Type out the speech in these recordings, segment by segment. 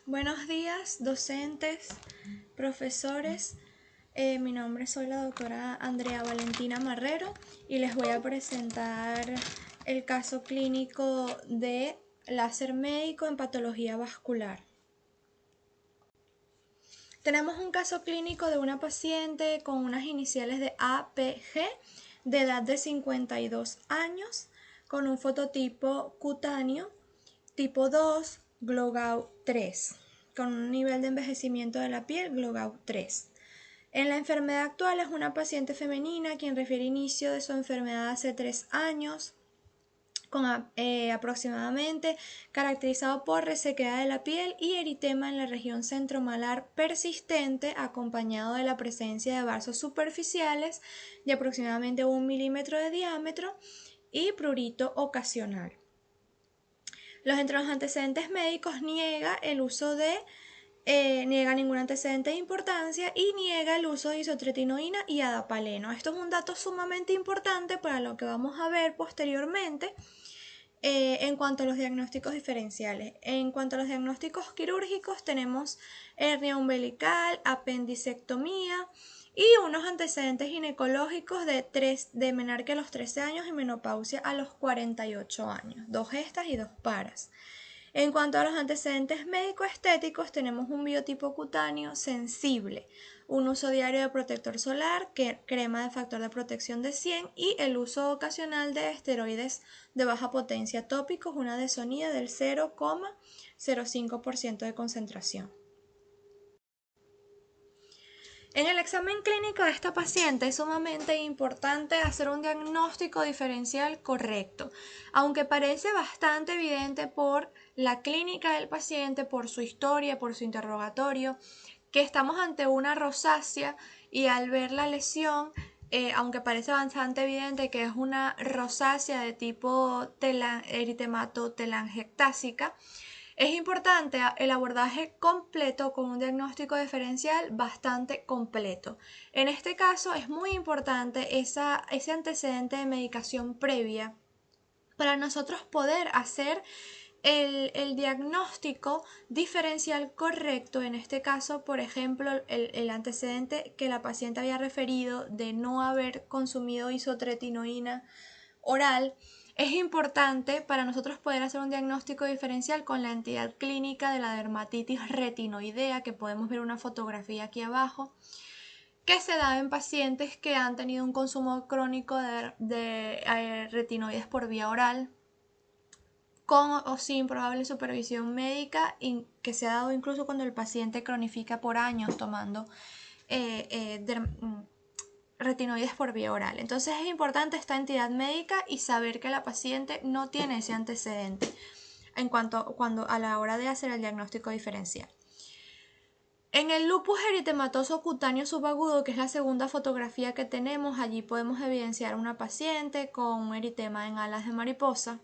Buenos días, docentes, profesores. Mi nombre soy la doctora Andrea Valentina Marrero y les voy a presentar el caso clínico de láser médico en patología vascular. Tenemos un caso clínico de una paciente con unas iniciales de APG de edad de 52 años con un fototipo cutáneo tipo 2 Glogau 3 con un nivel de envejecimiento de la piel Glogau 3. En la enfermedad actual es una paciente femenina quien refiere inicio de su enfermedad hace 3 años con aproximadamente caracterizado por resequedad de la piel y eritema en la región centromalar persistente acompañado de la presencia de vasos superficiales de aproximadamente 1 milímetro de diámetro y prurito ocasional. Entre los antecedentes médicos niega ningún antecedente de importancia y niega el uso de isotretinoína y adapaleno. Esto es un dato sumamente importante para lo que vamos a ver posteriormente en cuanto a los diagnósticos diferenciales. En cuanto a los diagnósticos quirúrgicos tenemos hernia umbilical, apendicectomía y unos antecedentes ginecológicos de menarquia a los 13 años y menopausia a los 48 años, 2 gestas y 2 paras. En cuanto a los antecedentes médico-estéticos, tenemos un biotipo cutáneo sensible, un uso diario de protector solar, crema de factor de protección de 100 y el uso ocasional de esteroides de baja potencia tópicos, una desonía del 0,05% de concentración. En el examen clínico de esta paciente es sumamente importante hacer un diagnóstico diferencial correcto, aunque parece bastante evidente por la clínica del paciente, por su historia, por su interrogatorio, que estamos ante una rosácea y al ver la lesión, aunque parece bastante evidente que es una rosácea de tipo eritemato telangiectásica, es importante el abordaje completo con un diagnóstico diferencial bastante completo. En este caso es muy importante ese antecedente de medicación previa para nosotros poder hacer el diagnóstico diferencial correcto. En este caso, por ejemplo, el antecedente que la paciente había referido de no haber consumido isotretinoína oral, es importante para nosotros poder hacer un diagnóstico diferencial con la entidad clínica de la dermatitis retinoidea, que podemos ver una fotografía aquí abajo, que se da en pacientes que han tenido un consumo crónico de retinoides por vía oral, con o sin probable supervisión médica, que se ha dado incluso cuando el paciente cronifica por años tomando retinoides por vía oral. Entonces es importante esta entidad médica y saber que la paciente no tiene ese antecedente a la hora de hacer el diagnóstico diferencial. En el lupus eritematoso cutáneo subagudo, que es la segunda fotografía que tenemos, allí podemos evidenciar una paciente con un eritema en alas de mariposa.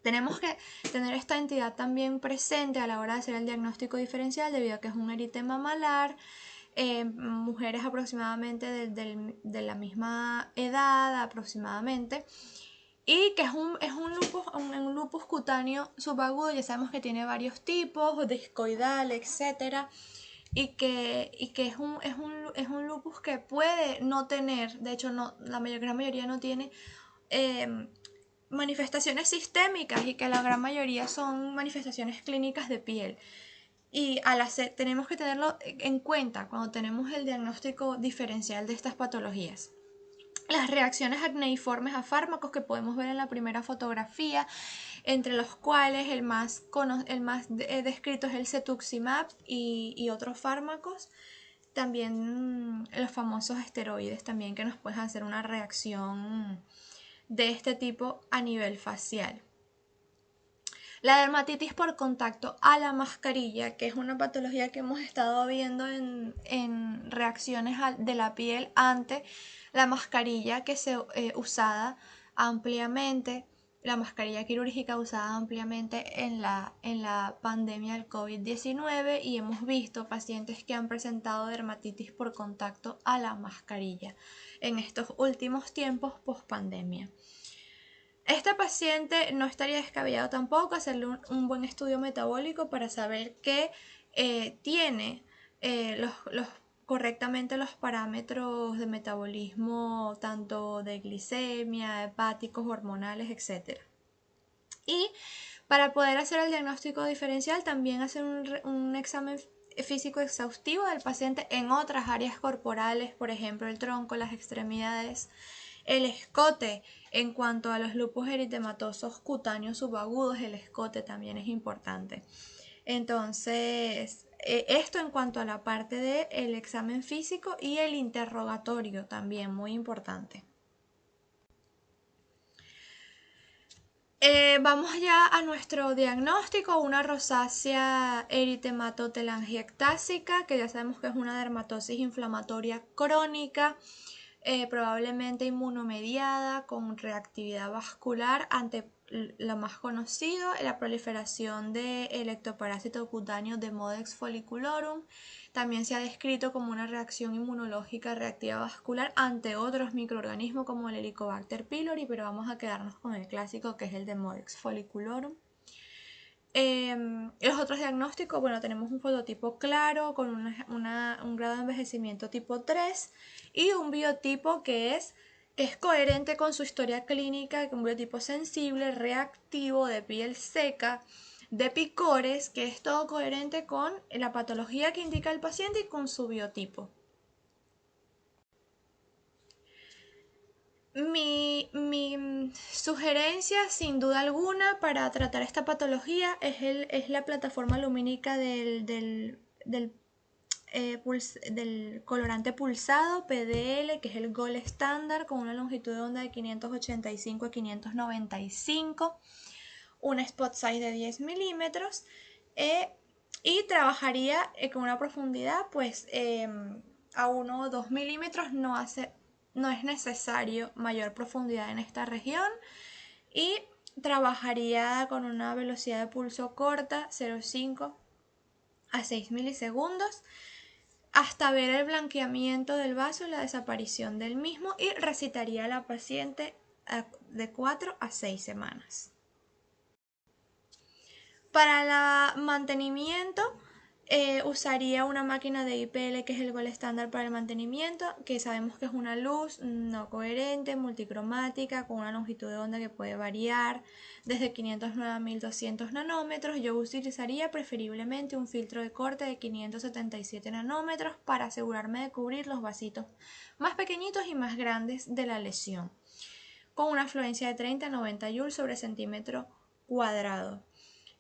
Tenemos que tener esta entidad también presente a la hora de hacer el diagnóstico diferencial debido a que es un eritema malar, mujeres aproximadamente de la misma edad aproximadamente, y que es un lupus cutáneo subagudo. Ya sabemos que tiene varios tipos, discoidal, etcétera, y que es un lupus que puede no tener, de hecho la gran mayoría no tiene manifestaciones sistémicas, y que la gran mayoría son manifestaciones clínicas de piel. Y tenemos que tenerlo en cuenta cuando tenemos el diagnóstico diferencial de estas patologías. Las reacciones acneiformes a fármacos que podemos ver en la primera fotografía, entre los cuales el más descrito es el cetuximab y otros fármacos. También los famosos esteroides también, que nos pueden hacer una reacción de este tipo a nivel facial. La dermatitis por contacto a la mascarilla, que es una patología que hemos estado viendo en reacciones de la piel ante la mascarilla que se usada ampliamente, la mascarilla quirúrgica usada ampliamente en la pandemia del COVID-19, y hemos visto pacientes que han presentado dermatitis por contacto a la mascarilla en estos últimos tiempos post pandemia. Esta paciente no estaría descabellado tampoco hacerle un buen estudio metabólico para saber que tiene correctamente los parámetros de metabolismo, tanto de glicemia, hepáticos, hormonales, etc. Y para poder hacer el diagnóstico diferencial, también hacer un examen físico exhaustivo del paciente en otras áreas corporales, por ejemplo, el tronco, las extremidades, el escote. En cuanto a los lupus eritematosos cutáneos subagudos, el escote también es importante. Entonces, esto en cuanto a la parte del examen físico y el interrogatorio también, muy importante. Vamos ya a nuestro diagnóstico, una rosácea eritematotelangiectásica, que ya sabemos que es una dermatosis inflamatoria crónica, probablemente inmunomediada, con reactividad vascular ante lo más conocido, la proliferación del ectoparásito cutáneo Demodex folliculorum. También se ha descrito como una reacción inmunológica reactiva vascular ante otros microorganismos como el Helicobacter pylori, pero vamos a quedarnos con el clásico que es el Demodex folliculorum. Los otros diagnósticos, bueno, tenemos un fototipo claro con un grado de envejecimiento tipo 3 y un biotipo que es coherente con su historia clínica, un biotipo sensible, reactivo, de piel seca, de picores, que es todo coherente con la patología que indica el paciente y con su biotipo. Mi sugerencia, sin duda alguna, para tratar esta patología es la plataforma lumínica del colorante pulsado PDL, que es el Gold Standard, con una longitud de onda de 585 a 595, un spot size de 10 milímetros, y trabajaría con una profundidad pues a 1 o 2 milímetros. No es necesario mayor profundidad en esta región, y trabajaría con una velocidad de pulso corta, 0,5 a 6 milisegundos, hasta ver el blanqueamiento del vaso y la desaparición del mismo, y recitaría a la paciente de 4 a 6 semanas. Para el mantenimiento, usaría una máquina de IPL, que es el Gold estándar para el mantenimiento, que sabemos que es una luz no coherente, multicromática, con una longitud de onda que puede variar desde 509 a 1200 nanómetros. Yo utilizaría preferiblemente un filtro de corte de 577 nanómetros para asegurarme de cubrir los vasitos más pequeñitos y más grandes de la lesión, con una afluencia de 30 a 90 joules sobre centímetro cuadrado.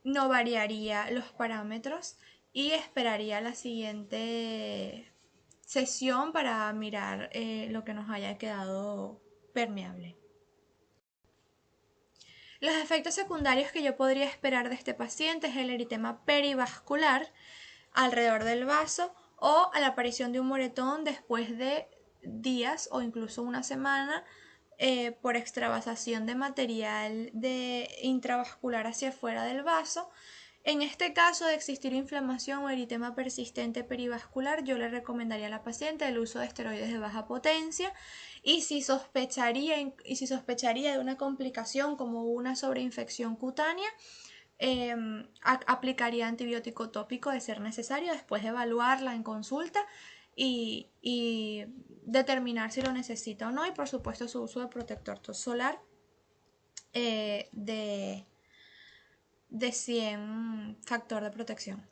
No variaría los parámetros y esperaría la siguiente sesión para mirar lo que nos haya quedado permeable. Los efectos secundarios que yo podría esperar de este paciente es el eritema perivascular alrededor del vaso, o a la aparición de un moretón después de días o incluso una semana por extravasación de material intravascular hacia afuera del vaso. En este caso de existir inflamación o eritema persistente perivascular, yo le recomendaría a la paciente el uso de esteroides de baja potencia, y si sospecharía de una complicación como una sobreinfección cutánea, aplicaría antibiótico tópico de ser necesario, después de evaluarla en consulta y determinar si lo necesita o no, y por supuesto su uso de protector solar de 100 factor de protección.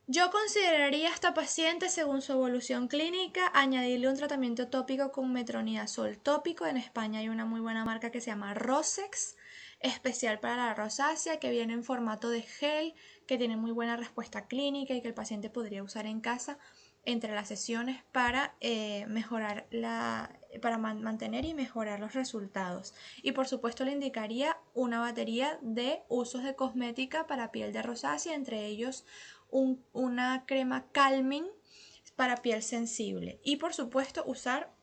Yo consideraría a esta paciente, según su evolución clínica, añadirle un tratamiento tópico con metronidazol tópico. En España hay una muy buena marca que se llama Rosex, especial para la rosácea, que viene en formato de gel, que tiene muy buena respuesta clínica y que el paciente podría usar en casa entre las sesiones para mantener y mejorar los resultados. Y por supuesto le indicaría una batería de usos de cosmética para piel de rosácea, entre ellos una crema calming para piel sensible, y por supuesto usar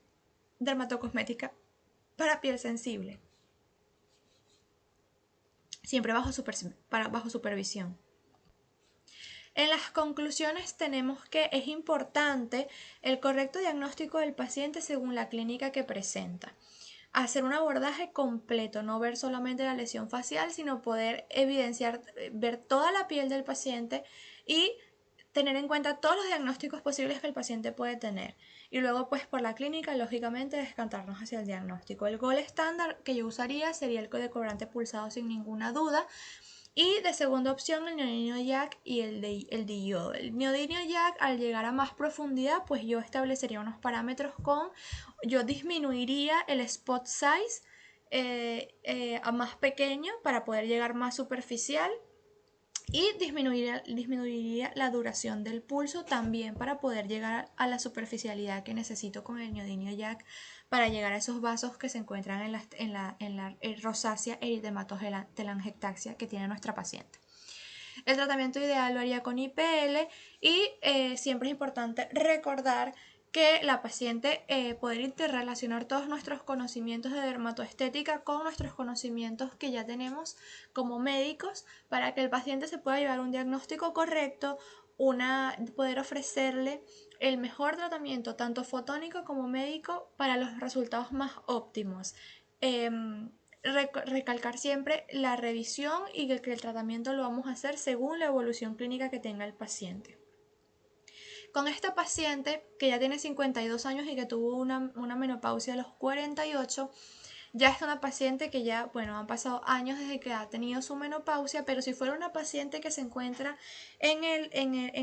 dermatocosmética para piel sensible, siempre bajo supervisión. En las conclusiones tenemos que es importante el correcto diagnóstico del paciente según la clínica que presenta. hacer un abordaje completo, no ver solamente la lesión facial, sino poder evidenciar, ver toda la piel del paciente y tener en cuenta todos los diagnósticos posibles que el paciente puede tener. Y luego, pues por la clínica, lógicamente, descantarnos hacia el diagnóstico. El gol estándar que yo usaría sería el decolorante pulsado sin ninguna duda. Y de segunda opción el neodimio Jack y el de yodo. El neodimio Jack, al llegar a más profundidad, pues yo establecería unos parámetros yo disminuiría el spot size a más pequeño para poder llegar más superficial y disminuiría la duración del pulso también para poder llegar a la superficialidad que necesito con el neodimio Jack para llegar a esos vasos que se encuentran en la rosácea eritematotelangiectasia que tiene nuestra paciente. El tratamiento ideal lo haría con IPL y siempre es importante recordar que la paciente poder interrelacionar todos nuestros conocimientos de dermatoestética con nuestros conocimientos que ya tenemos como médicos para que el paciente se pueda llevar un diagnóstico correcto, poder ofrecerle el mejor tratamiento tanto fotónico como médico para los resultados más óptimos. Recalcar siempre la revisión y que el tratamiento lo vamos a hacer según la evolución clínica que tenga el paciente. Con esta paciente que ya tiene 52 años y que tuvo una menopausia a los 48, ya es una paciente que ya, bueno, han pasado años desde que ha tenido su menopausia, pero si fuera una paciente que se encuentra en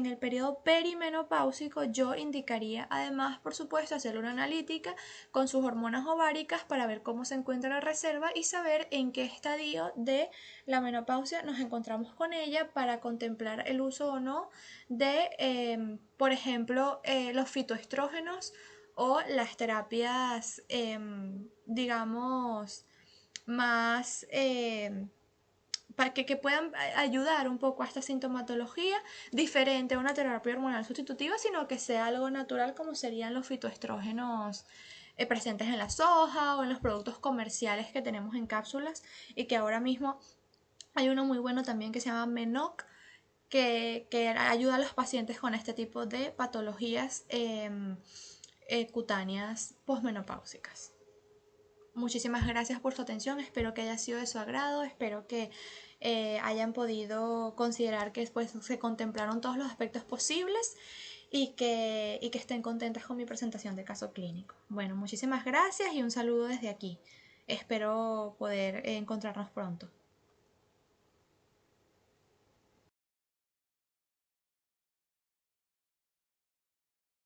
el periodo perimenopáusico, yo indicaría además, por supuesto, hacer una analítica con sus hormonas ováricas para ver cómo se encuentra la reserva y saber en qué estadio de la menopausia nos encontramos con ella para contemplar el uso o no de, por ejemplo, los fitoestrógenos o las terapias, digamos, más para que puedan ayudar un poco a esta sintomatología diferente a una terapia hormonal sustitutiva, sino que sea algo natural como serían los fitoestrógenos presentes en la soja o en los productos comerciales que tenemos en cápsulas y que ahora mismo hay uno muy bueno también que se llama Menoc que ayuda a los pacientes con este tipo de patologías cutáneas posmenopáusicas. Muchísimas gracias por su atención, espero que haya sido de su agrado, espero que hayan podido considerar que después se contemplaron todos los aspectos posibles y que estén contentas con mi presentación de caso clínico. Bueno, muchísimas gracias y un saludo desde aquí. Espero poder encontrarnos pronto.